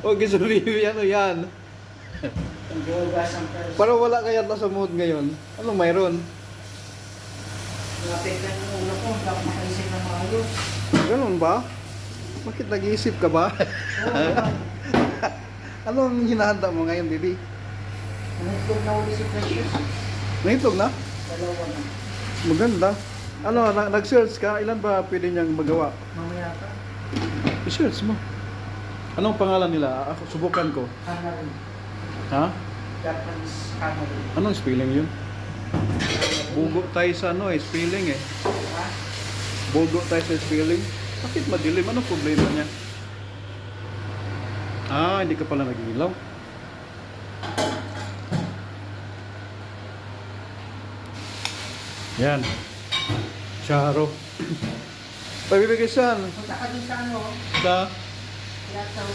O gisuribi, ano yan? Naghuhugasan ka. Parang wala kaya na sa mood ngayon. Anong mayroon? Napitan yung ulo ko, hindi ako makaisip na maayos. Ganun ba? Bakit nag-iisip ka ba? Oo, yan. Anong hinahanda mo ngayon, baby? Nanitlog na uli si Precious. Nahitlog na? Dalawa na. Maganda. Ano, nag-search ka? Ilan ba pwede niyang magawa? Mamaya ka. I-search mo. Anong pangalan nila? Ako, subukan ko. Hanarin. Ha? Japanese hanarin. Anong spelling yun? Bugo tayo sa ano spelling eh. Ha? Bugo tayo sa spelling. Bakit madilim? Anong problema niya? Ah, hindi ka pala nag-ilaw. Yan. Sharo. Pabibigay saan? Punta ka dun sa ano, Sa kaya sa